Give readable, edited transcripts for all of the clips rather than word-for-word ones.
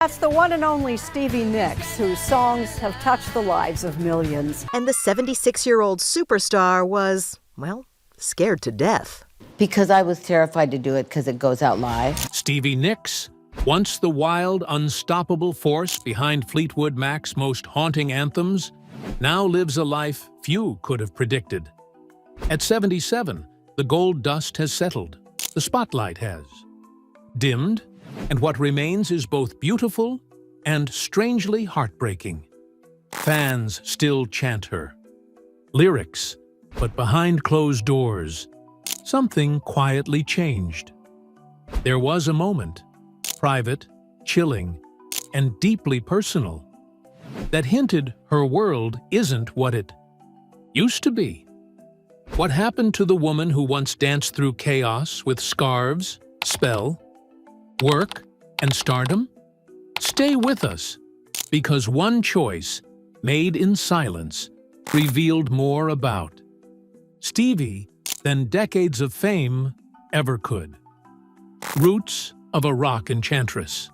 That's the one and only Stevie Nicks, whose songs have touched the lives of millions. And the 76-year-old superstar was, well, scared to death. Because I was terrified to do it because it goes out live. Stevie Nicks, once the wild, unstoppable force behind Fleetwood Mac's most haunting anthems, now lives a life few could have predicted. At 77, the gold dust has settled. The spotlight has dimmed, and what remains is both beautiful and strangely heartbreaking. Fans still chant her lyrics, but behind closed doors, something quietly changed. There was a moment, private, chilling, and deeply personal, that hinted her world isn't what it used to be. What happened to the woman who once danced through chaos with scarves, spell, work, and stardom? Stay with us, because one choice, made in silence, revealed more about Stevie than decades of fame ever could. Roots of a rock enchantress.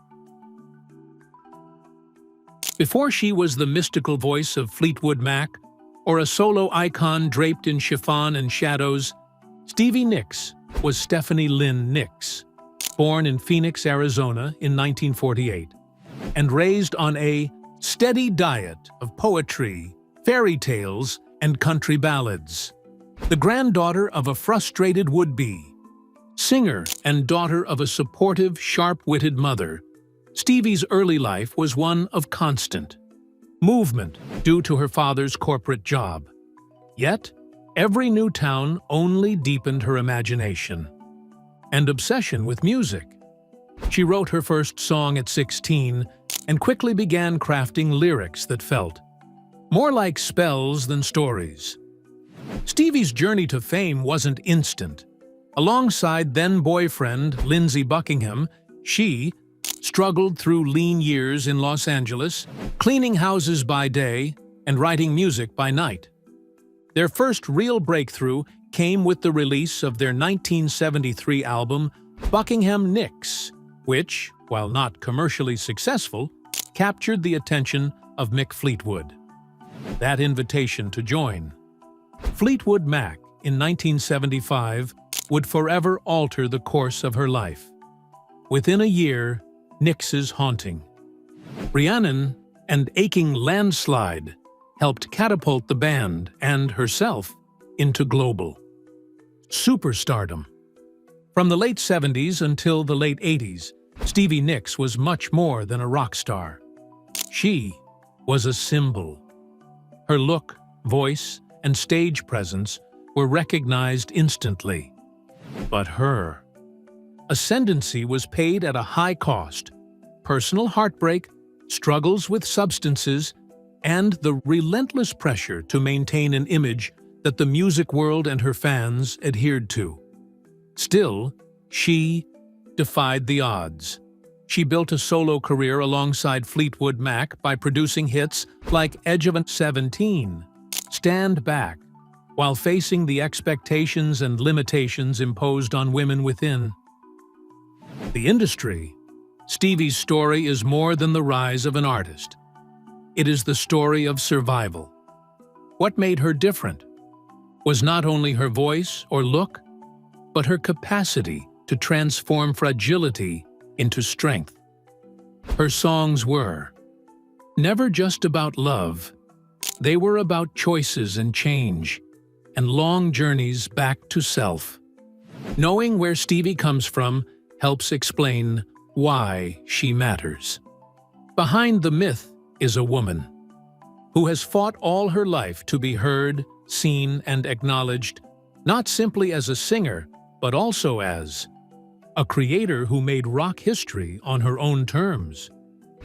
Before she was the mystical voice of Fleetwood Mac, or a solo icon draped in chiffon and shadows, Stevie Nicks was Stephanie Lynn Nicks, born in Phoenix, Arizona in 1948, and raised on a steady diet of poetry, fairy tales, and country ballads. The granddaughter of a frustrated would-be singer and daughter of a supportive, sharp-witted mother, Stevie's early life was one of constant movement due to her father's corporate job. Yet, every new town only deepened her imagination and obsession with music. She wrote her first song at 16 and quickly began crafting lyrics that felt more like spells than stories. Stevie's journey to fame wasn't instant. Alongside then-boyfriend Lindsey Buckingham, she struggled through lean years in Los Angeles, cleaning houses by day and writing music by night. Their first real breakthrough came with the release of their 1973 album, Buckingham Nicks, which, while not commercially successful, captured the attention of Mick Fleetwood. That invitation to join Fleetwood Mac in 1975 would forever alter the course of her life. Within a year, Nicks's haunting Rhiannon and aching Landslide helped catapult the band and herself into global superstardom. From the late 70s until the late 80s, Stevie Nicks was much more than a rock star. She was a symbol. Her look, voice, and stage presence were recognized instantly. But her ascendancy was paid at a high cost: personal heartbreak, struggles with substances, and the relentless pressure to maintain an image that the music world and her fans adhered to. Still, she defied the odds. She built a solo career alongside Fleetwood Mac by producing hits like Edge of 17, Stand Back, while facing the expectations and limitations imposed on women within the industry. Stevie's story is more than the rise of an artist. It is the story of survival. What made her different was not only her voice or look, but her capacity to transform fragility into strength. Her songs were never just about love. They were about choices and change, and long journeys back to self. Knowing where Stevie comes from helps explain why she matters. Behind the myth is a woman who has fought all her life to be heard, seen, and acknowledged, not simply as a singer, but also as a creator who made rock history on her own terms.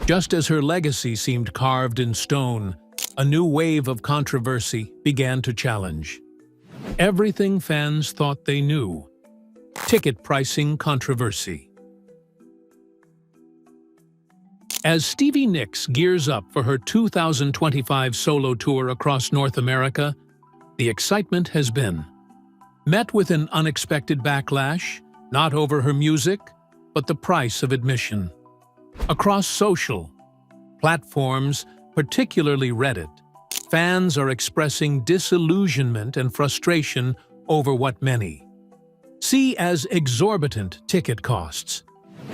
Just as her legacy seemed carved in stone, a new wave of controversy began to challenge everything fans thought they knew: ticket pricing controversy. As Stevie Nicks gears up for her 2025 solo tour across North America, the excitement has been met with an unexpected backlash, not over her music, but the price of admission. Across social platforms, particularly Reddit, fans are expressing disillusionment and frustration over what many see as exorbitant ticket costs.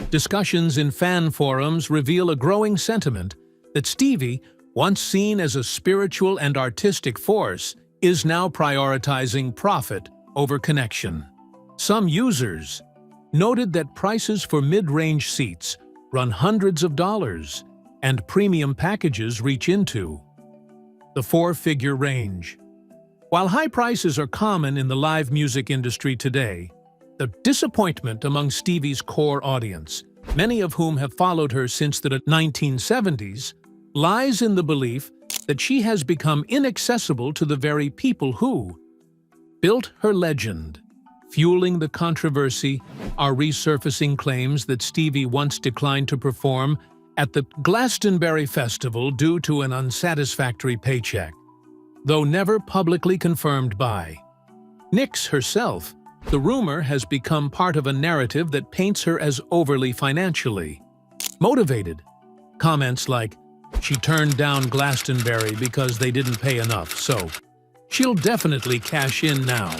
Discussions in fan forums reveal a growing sentiment that Stevie, once seen as a spiritual and artistic force, is now prioritizing profit over connection. Some users noted that prices for mid-range seats run hundreds of dollars, and premium packages reach into the four-figure range. While high prices are common in the live music industry today, the disappointment among Stevie's core audience, many of whom have followed her since the 1970s, lies in the belief that she has become inaccessible to the very people who built her legend. Fueling the controversy are resurfacing claims that Stevie once declined to perform at the Glastonbury Festival due to an unsatisfactory paycheck, though never publicly confirmed by Nicks herself. The rumor has become part of a narrative that paints her as overly financially motivated. Comments like, "She turned down Glastonbury because they didn't pay enough, so she'll definitely cash in now,"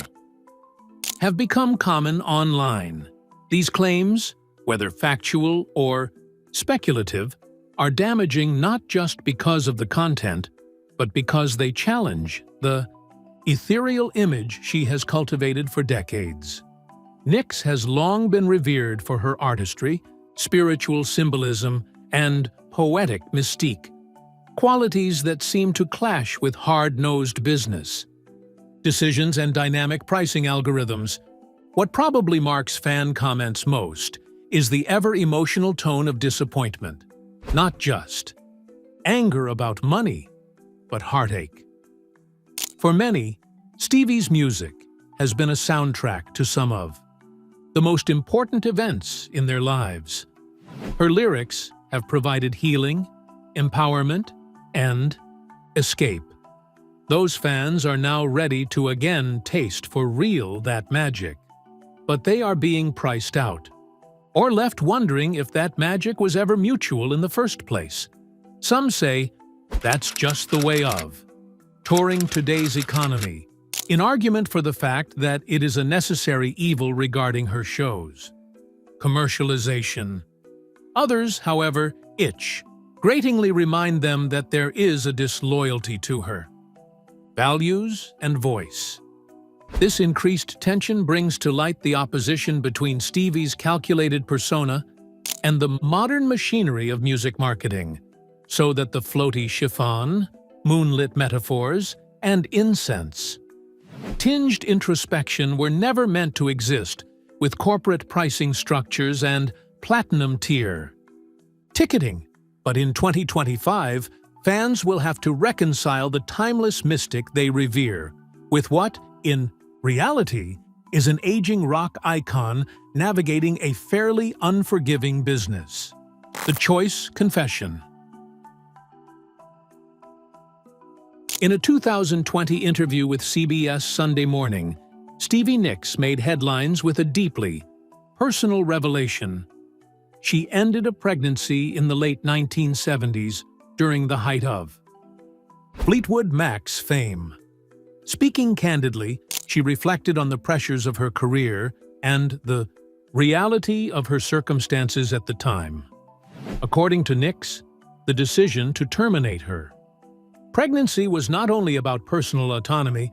have become common online. These claims, whether factual or speculative, are damaging not just because of the content, but because they challenge the ethereal image she has cultivated for decades. Nicks has long been revered for her artistry, spiritual symbolism, and poetic mystique, qualities that seem to clash with hard-nosed business decisions and dynamic pricing algorithms. What probably marks fan comments most is the ever-emotional tone of disappointment, not just anger about money, but heartache. For many, Stevie's music has been a soundtrack to some of the most important events in their lives. Her lyrics have provided healing, empowerment, and escape. Those fans are now ready to again taste for real that magic. But they are being priced out, or left wondering if that magic was ever mutual in the first place. Some say that's just the way of touring today's economy, in argument for the fact that it is a necessary evil regarding her shows. Commercialization. Others, however, gratingly remind them that there is a disloyalty to her values and voice. This increased tension brings to light the opposition between Stevie's calculated persona and the modern machinery of music marketing, so that the floaty chiffon, moonlit metaphors, and incense tinged introspection were never meant to exist with corporate pricing structures and platinum tier ticketing. But in 2025, fans will have to reconcile the timeless mystic they revere with what, in reality, is an aging rock icon navigating a fairly unforgiving business. The Choice Confession. In a 2020 interview with CBS Sunday Morning, Stevie Nicks made headlines with a deeply personal revelation. She ended a pregnancy in the late 1970s during the height of Fleetwood Mac's fame. Speaking candidly, she reflected on the pressures of her career and the reality of her circumstances at the time. According to Nicks, the decision to terminate her pregnancy was not only about personal autonomy,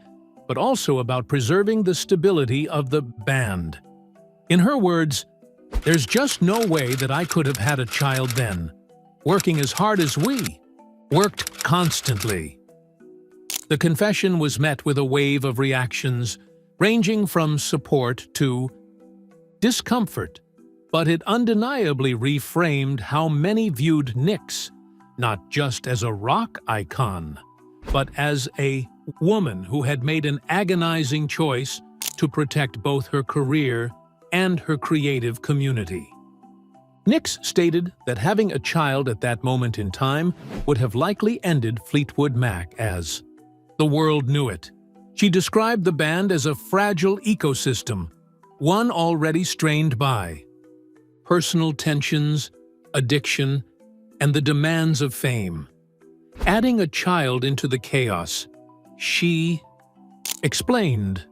but also about preserving the stability of the band. In her words, "There's just no way that I could have had a child then, working as hard as we worked constantly." The confession was met with a wave of reactions, ranging from support to discomfort, but it undeniably reframed how many viewed Nicks not just as a rock icon, but as a woman who had made an agonizing choice to protect both her career and her creative community. Nicks stated that having a child at that moment in time would have likely ended Fleetwood Mac as the world knew it. She described the band as a fragile ecosystem, one already strained by personal tensions, addiction, and the demands of fame. Adding a child into the chaos, she explained,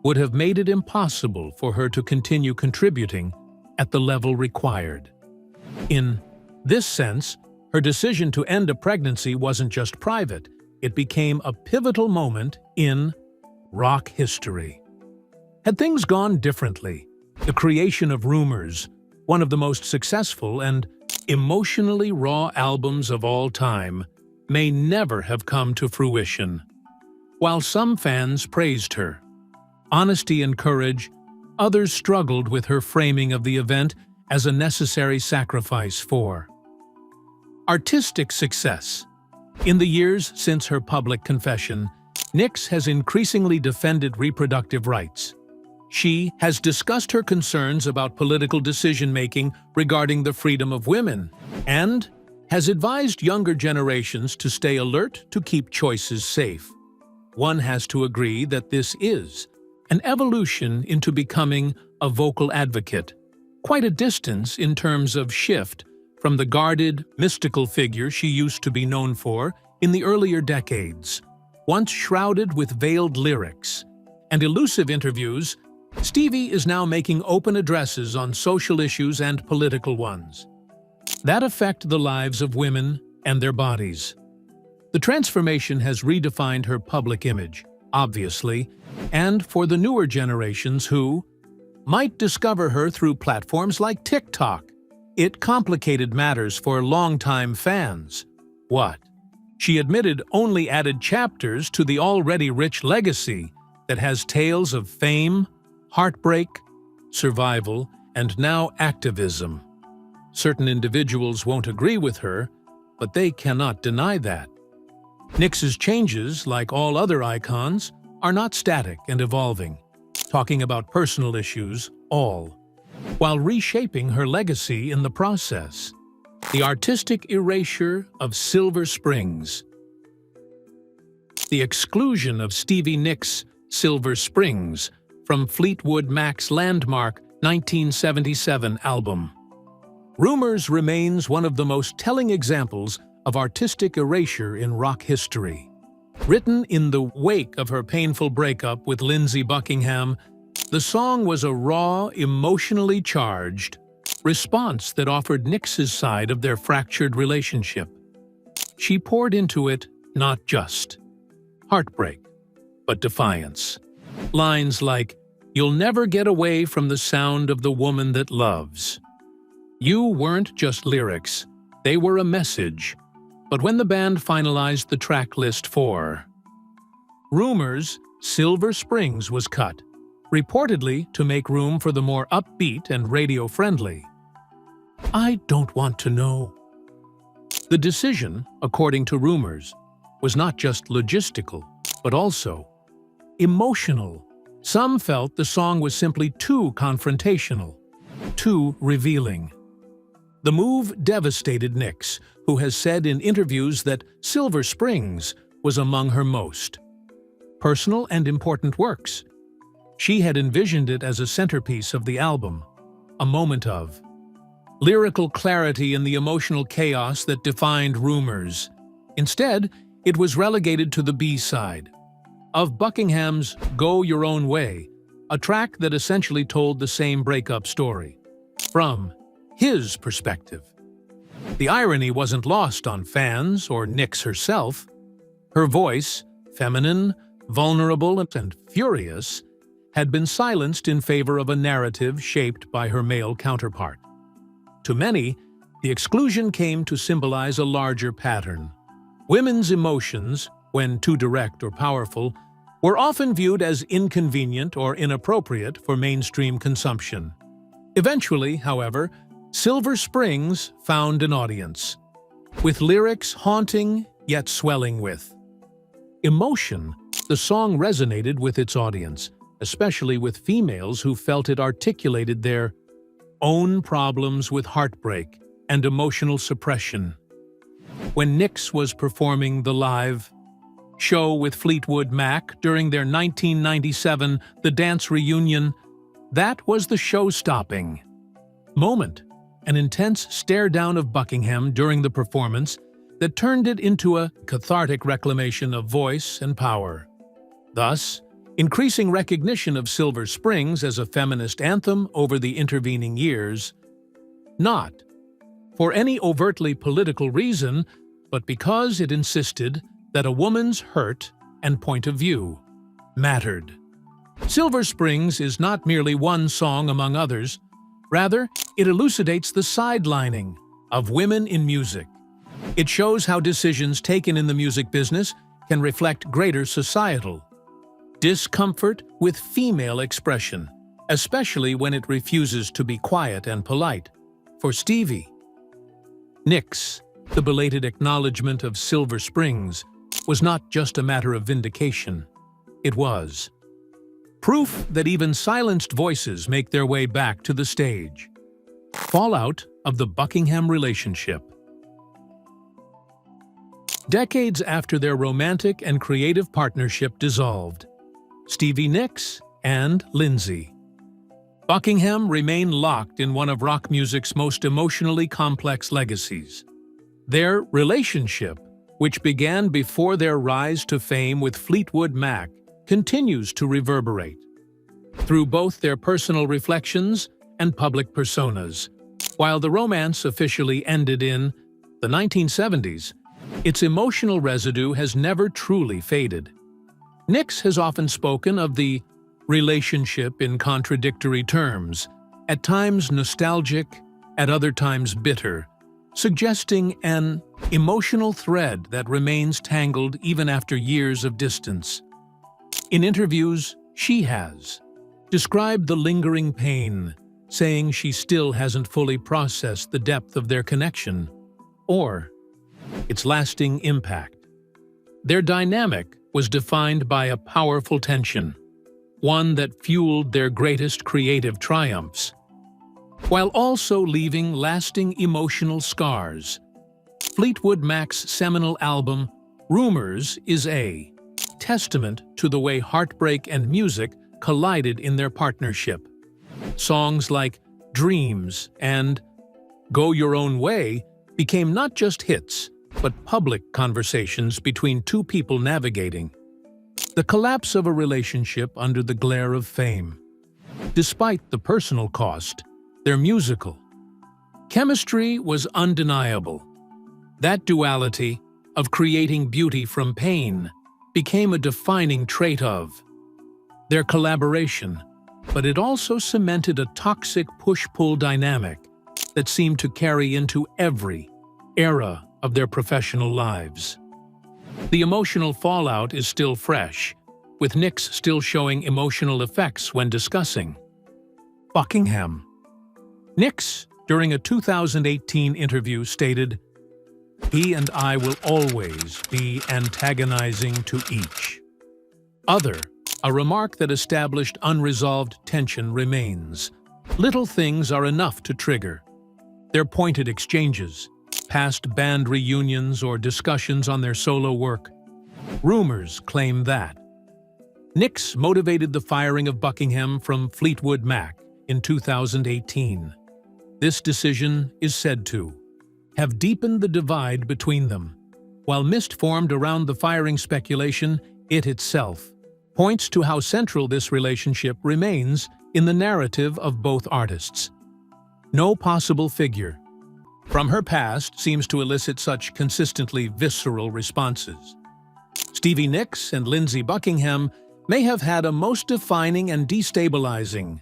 would have made it impossible for her to continue contributing at the level required. In this sense, her decision to end a pregnancy wasn't just private, it became a pivotal moment in rock history. Had things gone differently, the creation of Rumors, one of the most successful and emotionally raw albums of all time, may never have come to fruition. While some fans praised her honesty and courage, others struggled with her framing of the event as a necessary sacrifice for artistic success. In the years since her public confession, Nicks has increasingly defended reproductive rights. She has discussed her concerns about political decision-making regarding the freedom of women and has advised younger generations to stay alert to keep choices safe. One has to agree that this is an evolution into becoming a vocal advocate, quite a distance in terms of shift from the guarded, mystical figure she used to be known for in the earlier decades. Once shrouded with veiled lyrics and elusive interviews, Stevie is now making open addresses on social issues and political ones that affect the lives of women and their bodies. The transformation has redefined her public image, obviously, and for the newer generations who might discover her through platforms like TikTok, it complicated matters for longtime fans. What? She admitted only added chapters to the already rich legacy that has tales of fame, heartbreak, survival, and now activism. Certain individuals won't agree with her, but they cannot deny that. Nicks's changes, like all other icons, are not static and evolving, talking about personal issues, all, while reshaping her legacy in the process. The artistic erasure of Silver Springs. The exclusion of Stevie Nicks' Silver Springs from Fleetwood Mac's landmark 1977 album. Rumors remains one of the most telling examples of artistic erasure in rock history. Written in the wake of her painful breakup with Lindsey Buckingham, the song was a raw, emotionally charged response that offered Nicks's side of their fractured relationship. She poured into it not just heartbreak, but defiance. Lines like, "You'll never get away from the sound of the woman that loves." You weren't just lyrics, they were a message. But when the band finalized the track list for Rumors, Silver Springs was cut, reportedly to make room for the more upbeat and radio-friendly I Don't Want to Know. The decision, according to Rumors, was not just logistical, but also emotional. Some felt the song was simply too confrontational, too revealing. The move devastated Nicks, who has said in interviews that Silver Springs was among her most personal and important works. She had envisioned it as a centerpiece of the album, a moment of lyrical clarity in the emotional chaos that defined Rumors. Instead, it was relegated to the B-side of Buckingham's Go Your Own Way, a track that essentially told the same breakup story from his perspective. The irony wasn't lost on fans or Nicks herself. Her voice, feminine, vulnerable, and furious, had been silenced in favor of a narrative shaped by her male counterpart. To many, the exclusion came to symbolize a larger pattern. Women's emotions, when too direct or powerful, were often viewed as inconvenient or inappropriate for mainstream consumption. Eventually, however, Silver Springs found an audience, with lyrics haunting yet swelling with emotion. The song resonated with its audience, especially with females who felt it articulated their own problems with heartbreak and emotional suppression. When Nicks was performing the live show with Fleetwood Mac during their 1997 The Dance reunion, that was the show-stopping moment. an intense stare-down of Buckingham during the performance that turned it into a cathartic reclamation of voice and power, thus increasing recognition of Silver Springs as a feminist anthem over the intervening years, not for any overtly political reason, but because it insisted that a woman's hurt and point of view mattered. Silver Springs is not merely one song among others. Rather, it elucidates the sidelining of women in music. It shows how decisions taken in the music business can reflect greater societal discomfort with female expression, especially when it refuses to be quiet and polite. For Stevie Nicks, the belated acknowledgement of Silver Springs was not just a matter of vindication. It was proof that even silenced voices make their way back to the stage. Fallout of the Buckingham relationship. Decades after their romantic and creative partnership dissolved, Stevie Nicks and Lindsay Buckingham remain locked in one of rock music's most emotionally complex legacies. Their relationship, which began before their rise to fame with Fleetwood Mac, continues to reverberate through both their personal reflections and public personas. While the romance officially ended in the 1970s, its emotional residue has never truly faded. Nicks has often spoken of the relationship in contradictory terms, at times nostalgic, at other times bitter, suggesting an emotional thread that remains tangled even after years of distance. In interviews, she has described the lingering pain, saying she still hasn't fully processed the depth of their connection or its lasting impact. Their dynamic was defined by a powerful tension, one that fueled their greatest creative triumphs, while also leaving lasting emotional scars. Fleetwood Mac's seminal album, Rumors, is a testament to the way heartbreak and music collided in their partnership. Songs like Dreams and Go Your Own Way became not just hits, but public conversations between two people navigating the collapse of a relationship under the glare of fame. Despite the personal cost, their musical chemistry was undeniable. That duality of creating beauty from pain became a defining trait of their collaboration, but it also cemented a toxic push-pull dynamic that seemed to carry into every era of their professional lives. The emotional fallout is still fresh, with Nicks still showing emotional effects when discussing Buckingham. Nicks, during a 2018 interview, stated, "He and I will always be antagonizing to each other," a remark that established unresolved tension remains. Little things are enough to trigger their pointed exchanges, past band reunions or discussions on their solo work. Rumors claim that Nicks motivated the firing of Buckingham from Fleetwood Mac in 2018. This decision is said to have deepened the divide between them. While mist formed around the firing speculation, it itself points to how central this relationship remains in the narrative of both artists. No possible figure from her past seems to elicit such consistently visceral responses. Stevie Nicks and Lindsay Buckingham may have had a most defining and destabilizing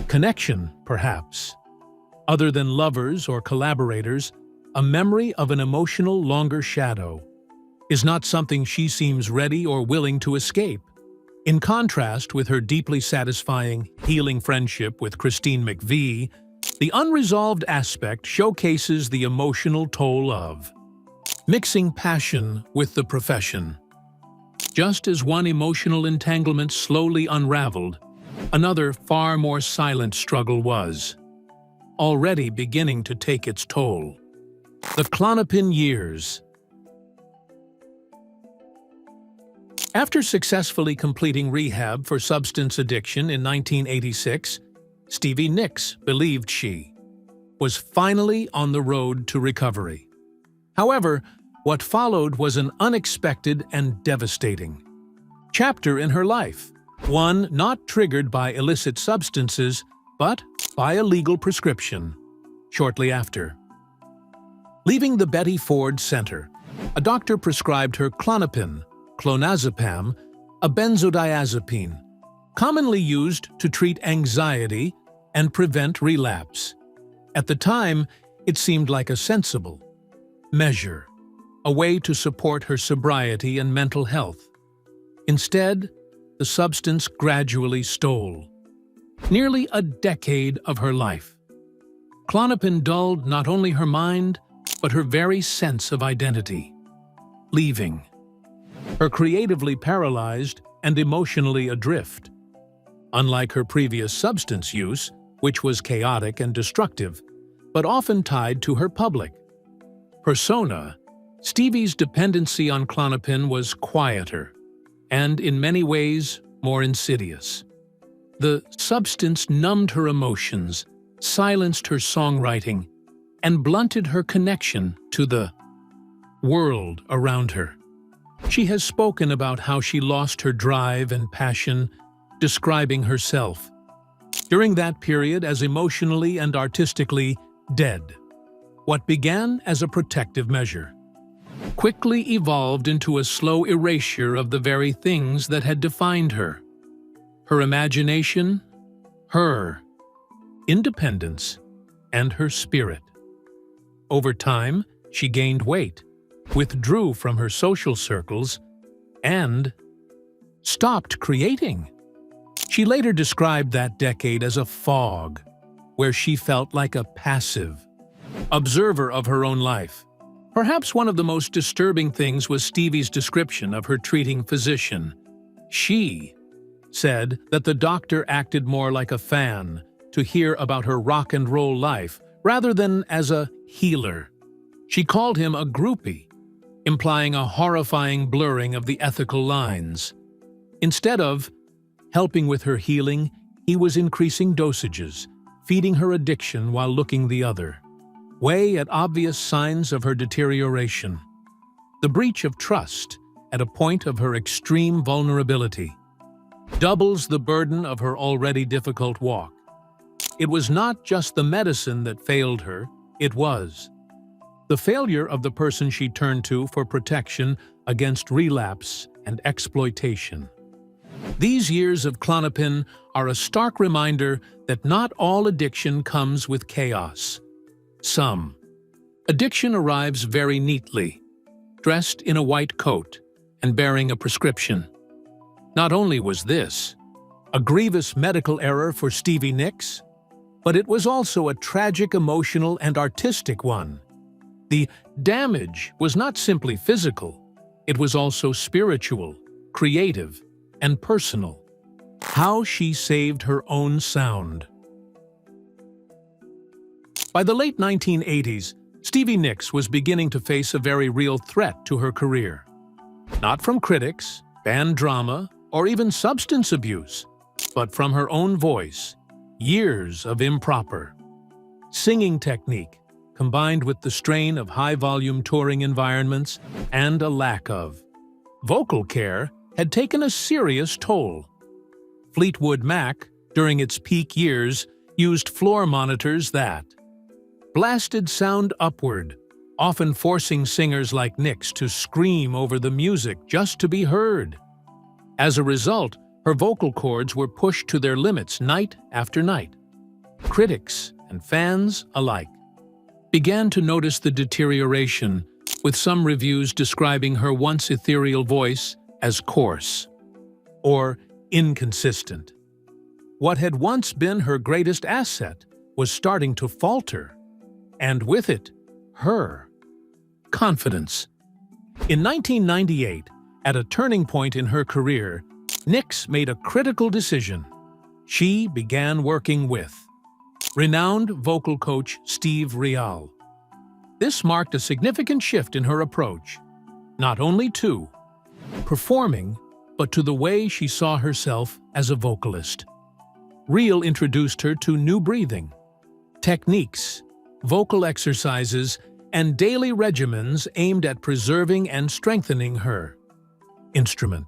connection, perhaps. Other than lovers or collaborators, a memory of an emotional longer shadow is not something she seems ready or willing to escape. In contrast with her deeply satisfying, healing friendship with McVy, the unresolved aspect showcases the emotional toll of mixing passion with the profession. Just as one emotional entanglement slowly unraveled, another far more silent struggle was already beginning to take its toll. The Clonopin years. After successfully completing rehab for substance addiction in 1986, Stevie Nicks believed she was finally on the road to recovery. However, what followed was an unexpected and devastating chapter in her life, one not triggered by illicit substances, but by a legal prescription. Shortly after, leaving the Betty Ford Center, a doctor prescribed her Clonopin, clonazepam, a benzodiazepine, commonly used to treat anxiety and prevent relapse. At the time, it seemed like a sensible measure, a way to support her sobriety and mental health. Instead, the substance gradually stole nearly a decade of her life. Clonopin dulled not only her mind, but her very sense of identity, leaving her creatively paralyzed and emotionally adrift. Unlike her previous substance use, which was chaotic and destructive, but often tied to her public persona, Stevie's dependency on Clonopin was quieter and, in many ways, more insidious. The substance numbed her emotions, silenced her songwriting, and blunted her connection to the world around her. She has spoken about how she lost her drive and passion, describing herself during that period as emotionally and artistically dead. What began as a protective measure quickly evolved into a slow erasure of the very things that had defined her: her imagination, her independence, and her spirit. Over time, she gained weight, withdrew from her social circles, and stopped creating. She later described that decade as a fog, where she felt like a passive observer of her own life. Perhaps one of the most disturbing things was Stevie's description of her treating physician. She said that the doctor acted more like a fan to hear about her rock and roll life rather than as a healer. She called him a groupie, implying a horrifying blurring of the ethical lines. Instead of helping with her healing, he was increasing dosages, feeding her addiction while looking the other way at obvious signs of her deterioration. The breach of trust, at a point of her extreme vulnerability, doubles the burden of her already difficult walk. It was not just the medicine that failed her, it was the failure of the person she turned to for protection against relapse and exploitation. These years of Clonopin are a stark reminder that not all addiction comes with chaos. Some addiction arrives very neatly, dressed in a white coat and bearing a prescription. Not only was this a grievous medical error for Stevie Nicks, but it was also a tragic emotional and artistic one. The damage was not simply physical, it was also spiritual, creative, and personal. How she saved her own sound. By the late 1980s, Stevie Nicks was beginning to face a very real threat to her career. Not from critics, band drama, or even substance abuse, but from her own voice. Years of improper singing technique, combined with the strain of high-volume touring environments and a lack of vocal care, had taken a serious toll. Fleetwood Mac, during its peak years, used floor monitors that blasted sound upward, often forcing singers like Nicks to scream over the music just to be heard. As a result, her vocal cords were pushed to their limits night after night. Critics and fans alike began to notice the deterioration, with some reviews describing her once ethereal voice as coarse or inconsistent. What had once been her greatest asset was starting to falter, and with it, her confidence. In 1998, at a turning point in her career, Nicks made a critical decision. She began working with renowned vocal coach Steve Real. This marked a significant shift in her approach, not only to performing, but to the way she saw herself as a vocalist. Real introduced her to new breathing techniques vocal exercises, and daily regimens aimed at preserving and strengthening her instrument.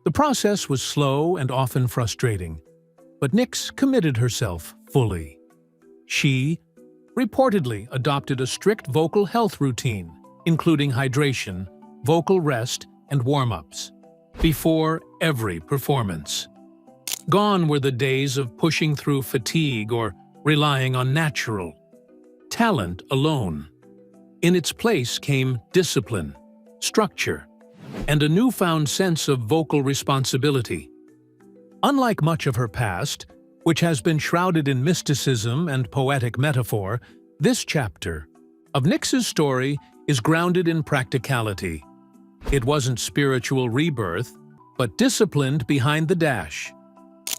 The process was slow and often frustrating, but Nicks committed herself fully. She reportedly adopted a strict vocal health routine, including hydration, vocal rest, and warm-ups, before every performance. Gone were the days of pushing through fatigue or relying on natural talent alone. In its place came discipline, structure, and a newfound sense of vocal responsibility. Unlike much of her past, which has been shrouded in mysticism and poetic metaphor, this chapter of Nicks's story is grounded in practicality. It wasn't spiritual rebirth, but disciplined behind the dash.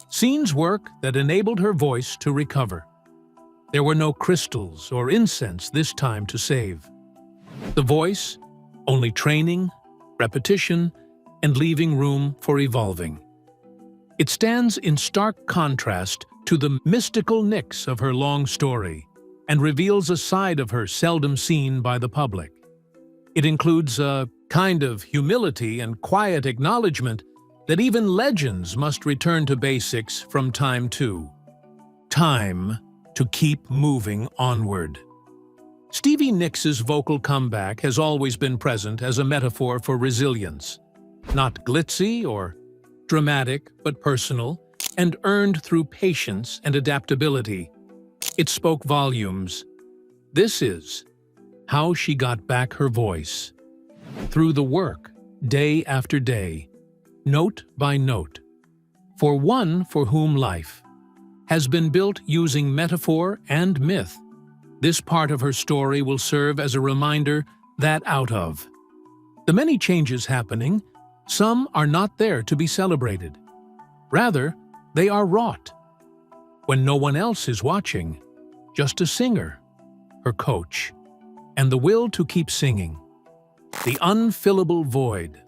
Scenes work that enabled her voice to recover. There were no crystals or incense this time to save. The voice, only training, repetition, and leaving room for evolving. It stands in stark contrast to the mystical Nicks of her long story and reveals a side of her seldom seen by the public. It includes a kind of humility and quiet acknowledgement that even legends must return to basics from time to keep moving onward. Stevie Nicks's vocal comeback has always been present as a metaphor for resilience, not glitzy or dramatic but personal, and earned through patience and adaptability. It spoke volumes. This is how she got back her voice. Through the work, day after day, note by note. For one for whom life has been built using metaphor and myth, this part of her story will serve as a reminder that out of the many changes happening, some are not there to be celebrated. Rather, they are wrought. When no one else is watching, just a singer, her coach, and the will to keep singing. The unfillable void.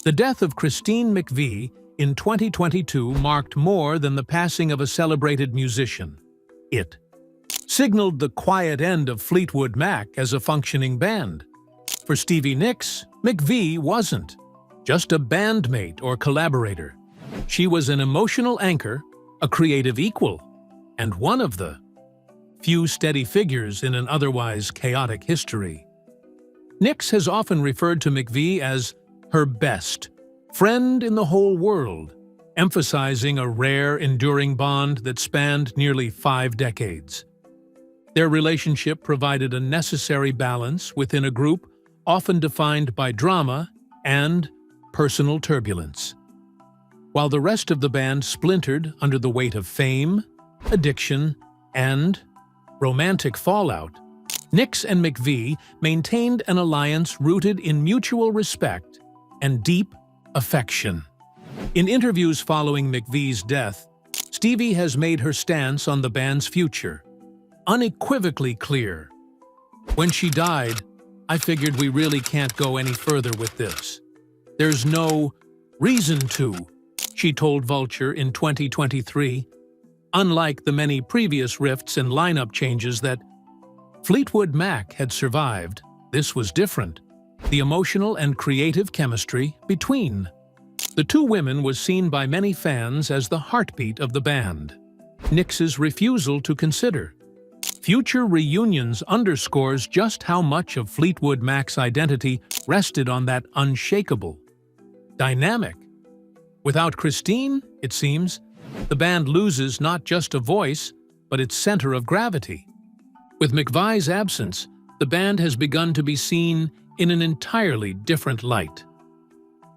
The death of Christine McVy in 2022 marked more than the passing of a celebrated musician. It signaled the quiet end of Fleetwood Mac as a functioning band. For Stevie Nicks, McVy wasn't just a bandmate or collaborator. She was an emotional anchor, a creative equal, and one of the few steady figures in an otherwise chaotic history. Nicks has often referred to McVy as her best friend in the whole world, emphasizing a rare, enduring bond that spanned nearly 5 decades. Their relationship provided a necessary balance within a group often defined by drama and personal turbulence. While the rest of the band splintered under the weight of fame, addiction, and romantic fallout, Nicks and McVy maintained an alliance rooted in mutual respect and deep affection. In interviews following McVy's death, Stevie has made her stance on the band's future unequivocally clear. "When she died, I figured we really can't go any further with this. There's no reason to," she told Vulture in 2023. Unlike the many previous rifts and lineup changes that Fleetwood Mac had survived, this was different. The emotional and creative chemistry between the two women was seen by many fans as the heartbeat of the band. Nicks's refusal to consider future reunions underscores just how much of Fleetwood Mac's identity rested on that unshakable dynamic. Without Christine, it seems, the band loses not just a voice, but its center of gravity. With McVy's absence, the band has begun to be seen in an entirely different light.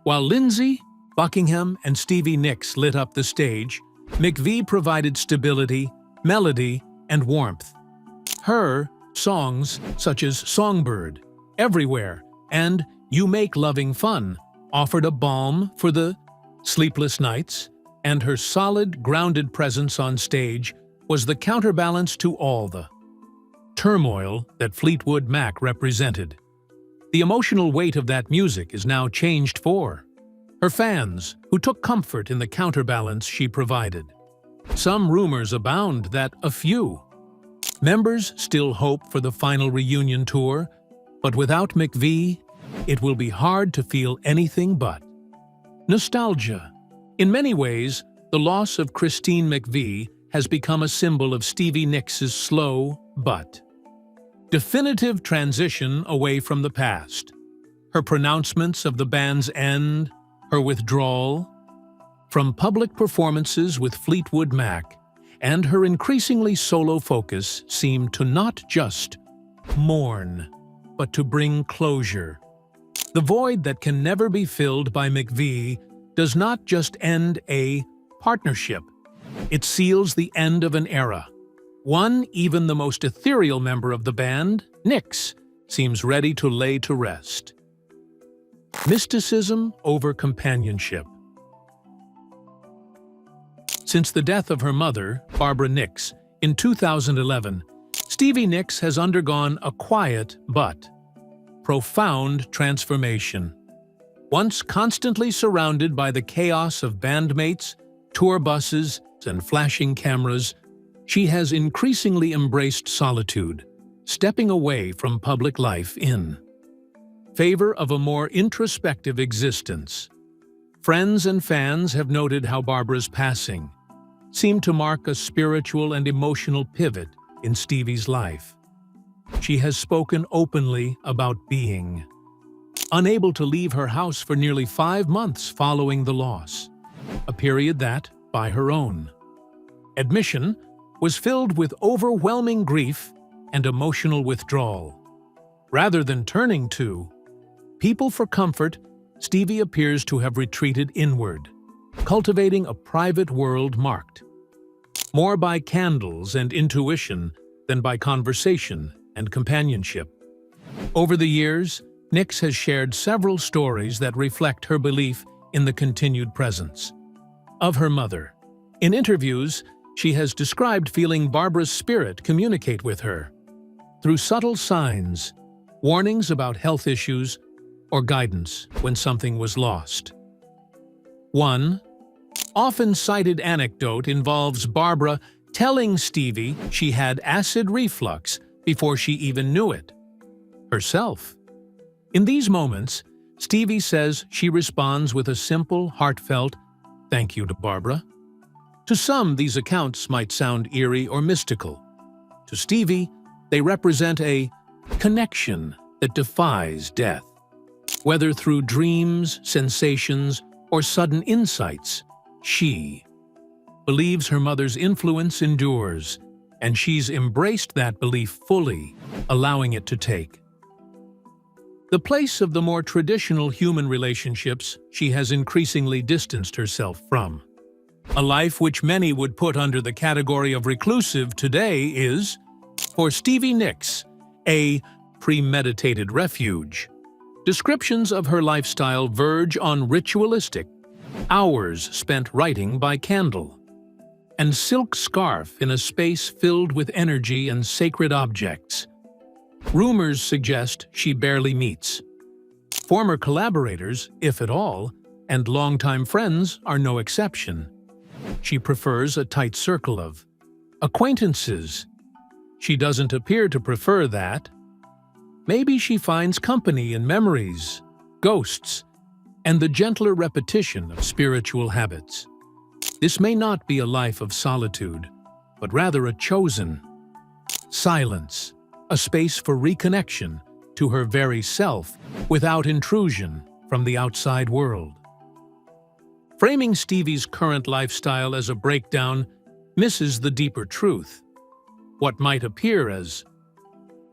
While Lindsay, Buckingham, and Stevie Nicks lit up the stage, McVy provided stability, melody, and warmth. Her songs, such as Songbird, Everywhere, and You Make Loving Fun, offered a balm for the sleepless nights, and her solid, grounded presence on stage was the counterbalance to all the turmoil that Fleetwood Mac represented. The emotional weight of that music is now changed for her fans, who took comfort in the counterbalance she provided. Some rumors abound that a few. Members still hope for the final reunion tour, but without McVy, it will be hard to feel anything but nostalgia. In many ways, the loss of Christine McVy has become a symbol of Stevie Nicks' slow but definitive transition away from the past. Her pronouncements of the band's end, her withdrawal from public performances with Fleetwood Mac, and her increasingly solo focus seem to not just mourn, but to bring closure. The void that can never be filled by McVy does not just end a partnership. It seals the end of an era. One even the most ethereal member of the band, Nicks, seems ready to lay to rest. Mysticism over companionship. Since the death of her mother, Barbara Nicks, in 2011, Stevie Nicks has undergone a quiet but profound transformation. Once constantly surrounded by the chaos of bandmates, tour buses, and flashing cameras, she has increasingly embraced solitude, stepping away from public life in favor of a more introspective existence. Friends and fans have noted how Barbara's passing seemed to mark a spiritual and emotional pivot in Stevie's life. She has spoken openly about being unable to leave her house for nearly 5 months following the loss, a period that, by her own admission, was filled with overwhelming grief and emotional withdrawal. Rather than turning to people for comfort, Stevie appears to have retreated inward, cultivating a private world marked more by candles and intuition than by conversation and companionship. Over the years, Nicks has shared several stories that reflect her belief in the continued presence of her mother. In interviews, she has described feeling Barbara's spirit communicate with her through subtle signs, warnings about health issues, or guidance when something was lost. One often cited anecdote involves Barbara telling Stevie she had acid reflux before she even knew it herself. In these moments, Stevie says she responds with a simple, heartfelt thank you to Barbara. To some, these accounts might sound eerie or mystical. To Stevie, they represent a connection that defies death. Whether through dreams, sensations, or sudden insights, she believes her mother's influence endures, and she's embraced that belief fully, allowing it to take the place of the more traditional human relationships she has increasingly distanced herself from. A life which many would put under the category of reclusive today is, for Stevie Nicks, a premeditated refuge. Descriptions of her lifestyle verge on ritualistic, hours spent writing by candle, and silk scarf in a space filled with energy and sacred objects. Rumors suggest she barely meets former collaborators, if at all, and longtime friends are no exception. She prefers a tight circle of acquaintances. She doesn't appear to prefer that. Maybe she finds company in memories, ghosts, and the gentler repetition of spiritual habits. This may not be a life of solitude, but rather a chosen silence, a space for reconnection to her very self without intrusion from the outside world. Framing Stevie's current lifestyle as a breakdown misses the deeper truth. What might appear as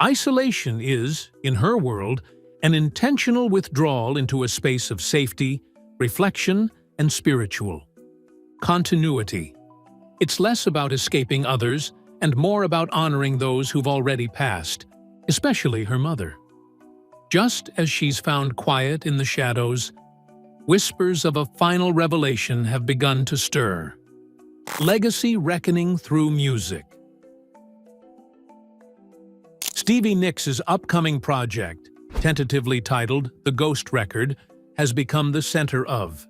isolation is, in her world, an intentional withdrawal into a space of safety, reflection, and spiritual continuity. It's less about escaping others and more about honoring those who've already passed, especially her mother. Just as she's found quiet in the shadows, whispers of a final revelation have begun to stir. Legacy reckoning through music. Stevie Nicks' upcoming project, tentatively titled The Ghost Record, has become the center of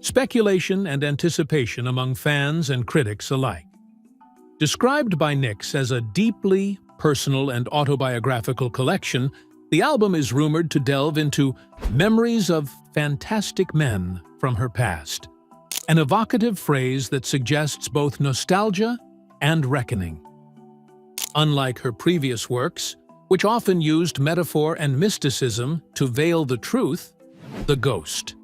speculation and anticipation among fans and critics alike. Described by Nicks as a deeply personal and autobiographical collection, the album is rumored to delve into memories of fantastic men from her past, an evocative phrase that suggests both nostalgia and reckoning. Unlike her previous works, which often used metaphor and mysticism to veil the truth, the Ghost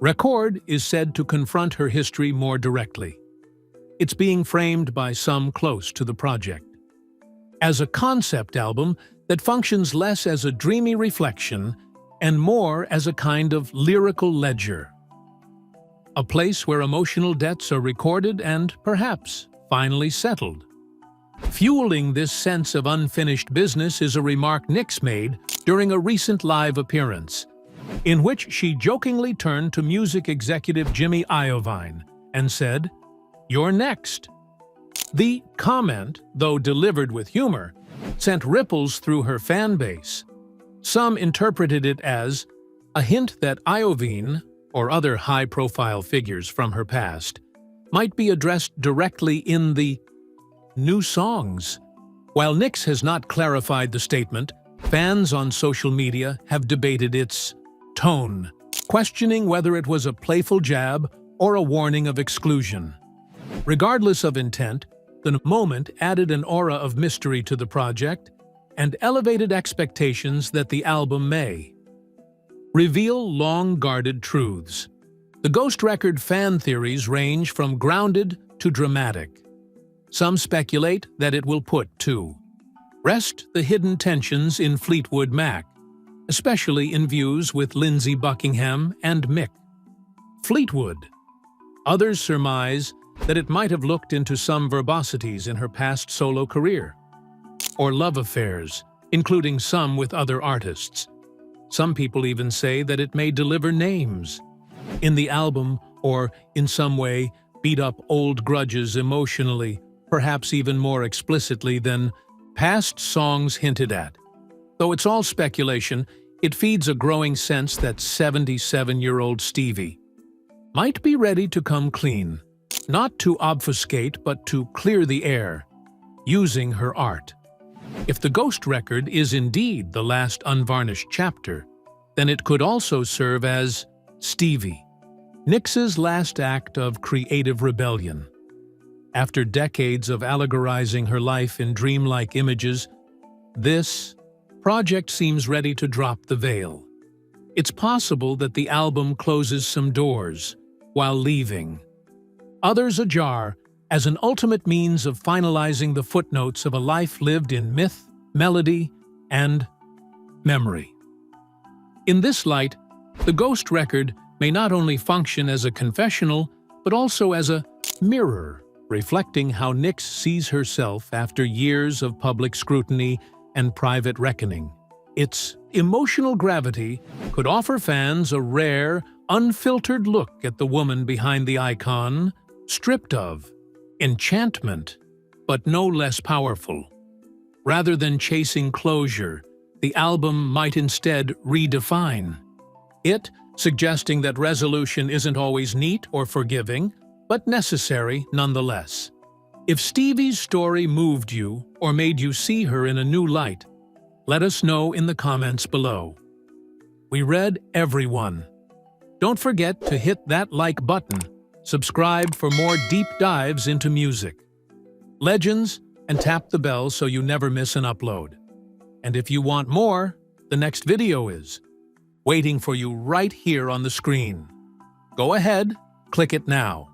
record is said to confront her history more directly. It's being framed by some close to the project as a concept album that functions less as a dreamy reflection and more as a kind of lyrical ledger, a place where emotional debts are recorded and, perhaps, finally settled. Fueling this sense of unfinished business is a remark Nicks made during a recent live appearance, in which she jokingly turned to music executive Jimmy Iovine and said, "You're next." The comment, though delivered with humor, sent ripples through her fan base. Some interpreted it as a hint that Iovine, or other high-profile figures from her past, might be addressed directly in the new songs. While Nicks has not clarified the statement, fans on social media have debated its tone, questioning whether it was a playful jab or a warning of exclusion. Regardless of intent, the moment added an aura of mystery to the project and elevated expectations that the album may reveal long-guarded truths. The Ghost record fan theories range from grounded to dramatic. Some speculate that it will put to rest the hidden tensions in Fleetwood Mac, especially in views with Lindsey Buckingham and Mick Fleetwood. Others surmise that it might have looked into some verbosities in her past solo career, or love affairs, including some with other artists. Some people even say that it may deliver names in the album or, in some way, beat up old grudges emotionally, perhaps even more explicitly than past songs hinted at. Though it's all speculation, it feeds a growing sense that 77-year-old Stevie might be ready to come clean, not to obfuscate but to clear the air, using her art. If the Ghost record is indeed the last unvarnished chapter, then it could also serve as Stevie Nicks's last act of creative rebellion. After decades of allegorizing her life in dreamlike images, this project seems ready to drop the veil. It's possible that the album closes some doors while leaving others ajar as an ultimate means of finalizing the footnotes of a life lived in myth, melody, and memory. In this light, the Ghost record may not only function as a confessional, but also as a mirror, reflecting how Nicks sees herself after years of public scrutiny and private reckoning. Its emotional gravity could offer fans a rare, unfiltered look at the woman behind the icon, stripped of enchantment, but no less powerful. Rather than chasing closure, the album might instead redefine it, suggesting that resolution isn't always neat or forgiving, but necessary nonetheless. If Stevie's story moved you or made you see her in a new light, let us know in the comments below. We read everyone. Don't forget to hit that like button, subscribe for more deep dives into music, legends, and tap the bell so you never miss an upload. And if you want more, the next video is waiting for you right here on the screen. Go ahead, click it now.